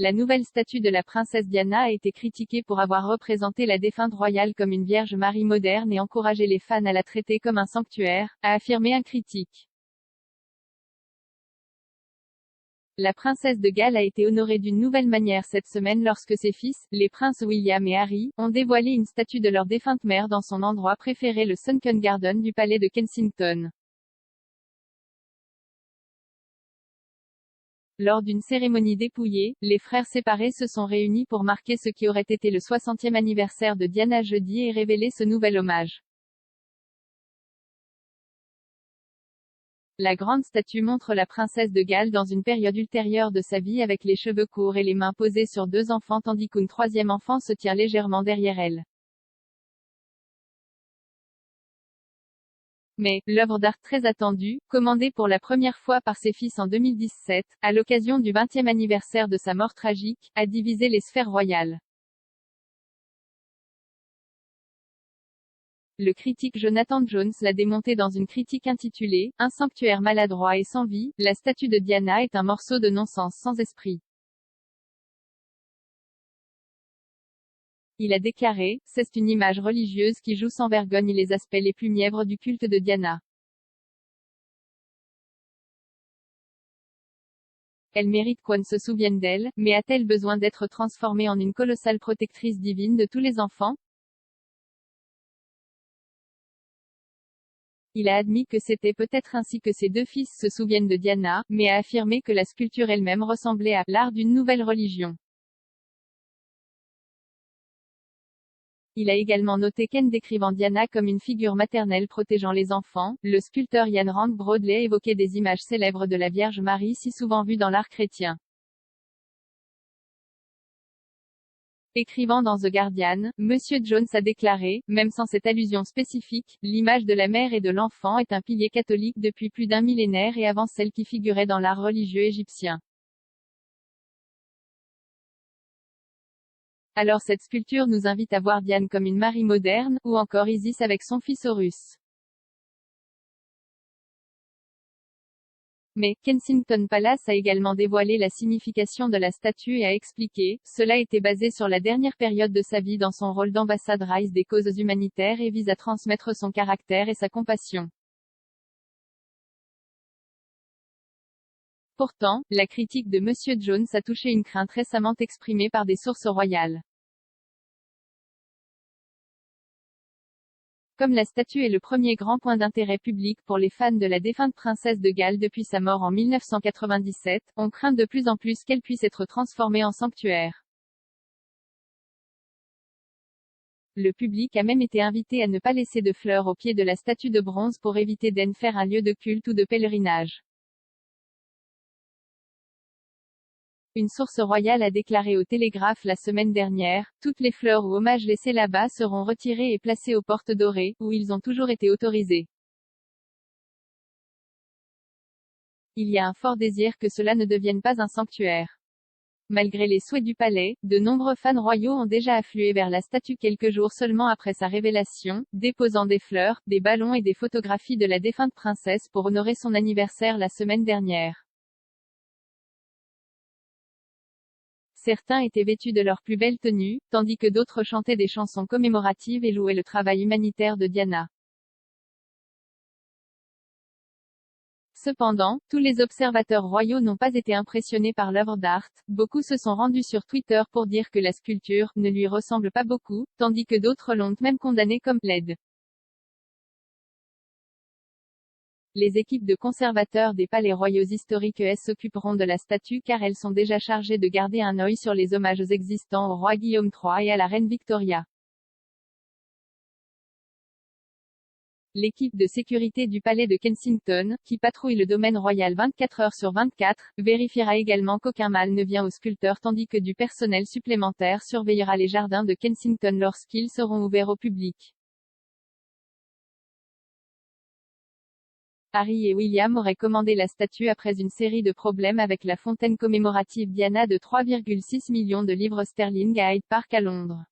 La nouvelle statue de la princesse Diana a été critiquée pour avoir représenté la défunte royale comme une Vierge Marie moderne et encouragé les fans à la traiter comme un sanctuaire, a affirmé un critique. La princesse de Galles a été honorée d'une nouvelle manière cette semaine lorsque ses fils, les princes William et Harry, ont dévoilé une statue de leur défunte mère dans son endroit préféré, le Sunken Garden du palais de Kensington. Lors d'une cérémonie dépouillée, les frères séparés se sont réunis pour marquer ce qui aurait été le 60e anniversaire de Diana jeudi et révéler ce nouvel hommage. La grande statue montre la princesse de Galles dans une période ultérieure de sa vie avec les cheveux courts et les mains posées sur deux enfants tandis qu'une troisième enfant se tient légèrement derrière elle. Mais, l'œuvre d'art très attendue, commandée pour la première fois par ses fils en 2017, à l'occasion du 20e anniversaire de sa mort tragique, a divisé les sphères royales. Le critique Jonathan Jones l'a démonté dans une critique intitulée « Un sanctuaire maladroit et sans vie, la statue de Diana est un morceau de non-sens sans esprit ». Il a déclaré « C'est une image religieuse qui joue sans vergogne les aspects les plus mièvres du culte de Diana. Elle mérite qu'on se souvienne d'elle, mais a-t-elle besoin d'être transformée en une colossale protectrice divine de tous les enfants ?» Il a admis que c'était peut-être ainsi que ses deux fils se souviennent de Diana, mais a affirmé que la sculpture elle-même ressemblait à « l'art d'une nouvelle religion ». Il a également noté qu'en décrivant Diana comme une figure maternelle protégeant les enfants, le sculpteur Ian Rand Broadley évoquait des images célèbres de la Vierge Marie si souvent vues dans l'art chrétien. Écrivant dans The Guardian, Monsieur Jones a déclaré, même sans cette allusion spécifique, l'image de la mère et de l'enfant est un pilier catholique depuis plus d'un millénaire et avant celle qui figurait dans l'art religieux égyptien. Alors cette sculpture nous invite à voir Diane comme une Marie moderne, ou encore Isis avec son fils Horus. Mais, Kensington Palace a également dévoilé la signification de la statue et a expliqué, cela était basé sur la dernière période de sa vie dans son rôle d'ambassadrice des causes humanitaires et vise à transmettre son caractère et sa compassion. Pourtant, la critique de Monsieur Jones a touché une crainte récemment exprimée par des sources royales. Comme la statue est le premier grand point d'intérêt public pour les fans de la défunte princesse de Galles depuis sa mort en 1997, on craint de plus en plus qu'elle puisse être transformée en sanctuaire. Le public a même été invité à ne pas laisser de fleurs au pied de la statue de bronze pour éviter d'en faire un lieu de culte ou de pèlerinage. Une source royale a déclaré au Télégraphe la semaine dernière, toutes les fleurs ou hommages laissés là-bas seront retirés et placés aux portes dorées, où ils ont toujours été autorisés. Il y a un fort désir que cela ne devienne pas un sanctuaire. Malgré les souhaits du palais, de nombreux fans royaux ont déjà afflué vers la statue quelques jours seulement après sa révélation, déposant des fleurs, des ballons et des photographies de la défunte princesse pour honorer son anniversaire la semaine dernière. Certains étaient vêtus de leur plus belle tenue, tandis que d'autres chantaient des chansons commémoratives et louaient le travail humanitaire de Diana. Cependant, tous les observateurs royaux n'ont pas été impressionnés par l'œuvre d'art, beaucoup se sont rendus sur Twitter pour dire que la sculpture ne lui ressemble pas beaucoup, tandis que d'autres l'ont même condamnée comme laide. Les équipes de conservateurs des palais royaux historiques s'occuperont de la statue car elles sont déjà chargées de garder un œil sur les hommages existants au roi Guillaume III et à la reine Victoria. L'équipe de sécurité du palais de Kensington, qui patrouille le domaine royal 24 heures sur 24, vérifiera également qu'aucun mal ne vient au sculpteur tandis que du personnel supplémentaire surveillera les jardins de Kensington lorsqu'ils seront ouverts au public. Harry et William auraient commandé la statue après une série de problèmes avec la fontaine commémorative Diana de 3,6 millions de livres sterling à Hyde Park à Londres.